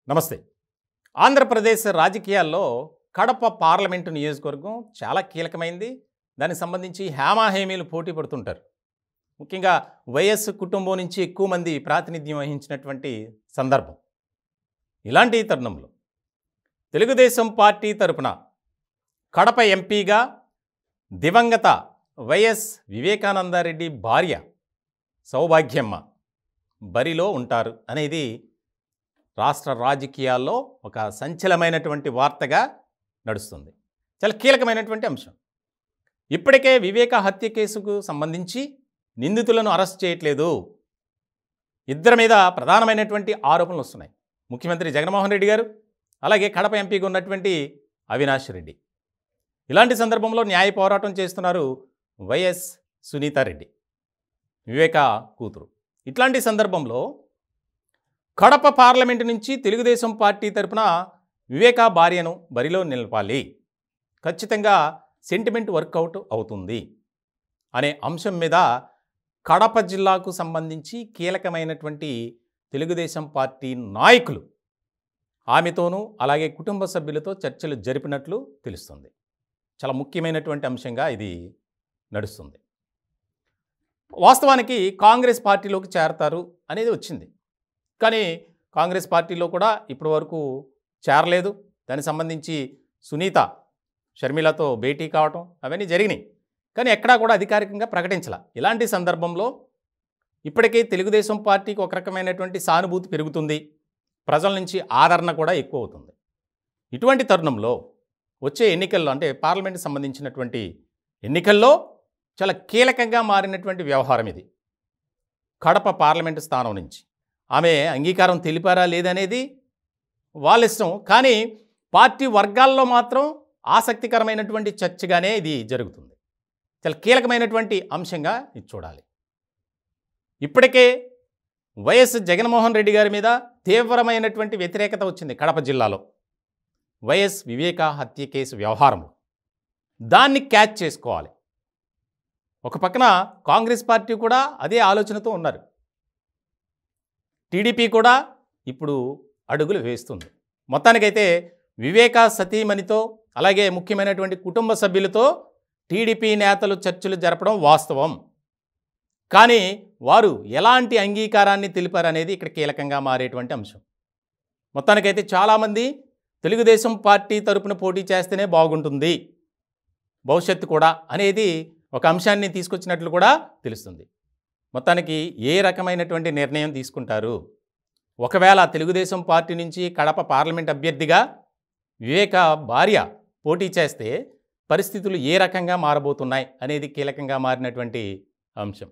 నమస్తే. ఆంధ్రప్రదేశ్ రాజకీయాల్లో కడప పార్లమెంటు నియోజకవర్గం చాలా కీలకమైంది. దానికి సంబంధించి హేమాహేమీలు పోటీ పడుతుంటారు. ముఖ్యంగా వైఎస్ కుటుంబం నుంచి ఎక్కువ మంది ప్రాతినిధ్యం వహించినటువంటి సందర్భం. ఇలాంటి తరుణంలో తెలుగుదేశం పార్టీ తరపున కడప ఎంపీగా దివంగత వైఎస్ వివేకానందరెడ్డి భార్య సౌభాగ్యమ్మ బరిలో ఉంటారు అనేది రాష్ట్ర రాజకీయాల్లో ఒక సంచలనమైనటువంటి వార్తగా నడుస్తుంది. చాలా కీలకమైనటువంటి అంశం. ఇప్పటికే వివేక హత్య కేసుకు సంబంధించి నిందితులను అరెస్ట్ చేయట్లేదు. ఇద్దరి మీద ప్రధానమైనటువంటి ఆరోపణలు వస్తున్నాయి. ముఖ్యమంత్రి జగన్మోహన్ రెడ్డి గారు, అలాగే కడప ఎంపీగా ఉన్నటువంటి అవినాష్ రెడ్డి. ఇలాంటి సందర్భంలో న్యాయ పోరాటం చేస్తున్నారు వైఎస్ సునీతారెడ్డి, వివేక కూతురు. ఇట్లాంటి సందర్భంలో కడప పార్లమెంటు నుంచి తెలుగుదేశం పార్టీ తరపున వివేక భార్యను బరిలో నిలపాలి, ఖచ్చితంగా సెంటిమెంట్ వర్కౌట్ అవుతుంది అనే అంశం మీద కడప జిల్లాకు సంబంధించి కీలకమైనటువంటి తెలుగుదేశం పార్టీ నాయకులు ఆమెతోనూ అలాగే కుటుంబ సభ్యులతో చర్చలు జరిపినట్లు తెలుస్తుంది. చాలా ముఖ్యమైనటువంటి అంశంగా ఇది నడుస్తుంది. వాస్తవానికి కాంగ్రెస్ పార్టీలోకి చేరతారు అనేది వచ్చింది. కానీ కాంగ్రెస్ పార్టీలో కూడా ఇప్పటి వరకు చేరలేదు. దానికి సంబంధించి సునీత షర్మిలతో భేటీ కావటం అవన్నీ జరిగినాయి. కానీ ఎక్కడా కూడా అధికారికంగా ప్రకటించాల. ఇలాంటి సందర్భంలో ఇప్పటికే తెలుగుదేశం పార్టీకి ఒక రకమైనటువంటి సానుభూతి పెరుగుతుంది, ప్రజల నుంచి ఆదరణ కూడా ఎక్కువ అవుతుంది. ఇటువంటి తరుణంలో వచ్చే ఎన్నికల్లో, అంటే పార్లమెంట్కి సంబంధించినటువంటి ఎన్నికల్లో చాలా కీలకంగా మారినటువంటి వ్యవహారం ఇది. కడప పార్లమెంటు స్థానం నుంచి ఆమె అంగీకారం తెలిపారా లేదనేది వాళ్ళ ఇష్టం. కానీ పార్టీ వర్గాల్లో మాత్రం ఆసక్తికరమైనటువంటి చర్చగానే ఇది జరుగుతుంది. చాలా కీలకమైనటువంటి అంశంగా ఇది చూడాలి. ఇప్పటికే వైఎస్ జగన్మోహన్ రెడ్డి గారి మీద తీవ్రమైనటువంటి వ్యతిరేకత వచ్చింది కడప జిల్లాలో వైఎస్ వివేక హత్య కేసు వ్యవహారంలో. దాన్ని క్యాచ్ చేసుకోవాలి. ఒక పక్కన కాంగ్రెస్ పార్టీ కూడా అదే ఆలోచనతో ఉన్నారు. టీడీపీ కూడా ఇప్పుడు అడుగులు వేస్తుంది. మొత్తానికైతే వివేక సతీమణితో అలాగే ముఖ్యమైనటువంటి కుటుంబ సభ్యులతో టీడీపీ నేతలు చర్చలు జరపడం వాస్తవం. కానీ వారు ఎలాంటి అంగీకారాన్ని తెలిపారనేది ఇక్కడ కీలకంగా మారేటువంటి అంశం. మొత్తానికైతే చాలామంది తెలుగుదేశం పార్టీ తరపున పోటీ చేస్తేనే బాగుంటుంది భవిష్యత్తు కూడా అనేది ఒక అంశాన్ని తీసుకొచ్చినట్లు కూడా తెలుస్తుంది. మొత్తానికి ఏ రకమైనటువంటి నిర్ణయం తీసుకుంటారు? ఒకవేళ తెలుగుదేశం పార్టీ నుంచి కడప పార్లమెంట్ అభ్యర్థిగా వివేక భార్య పోటీ చేస్తే పరిస్థితులు ఏ రకంగా మారబోతున్నాయి అనేది కీలకంగా మారినటువంటి అంశం.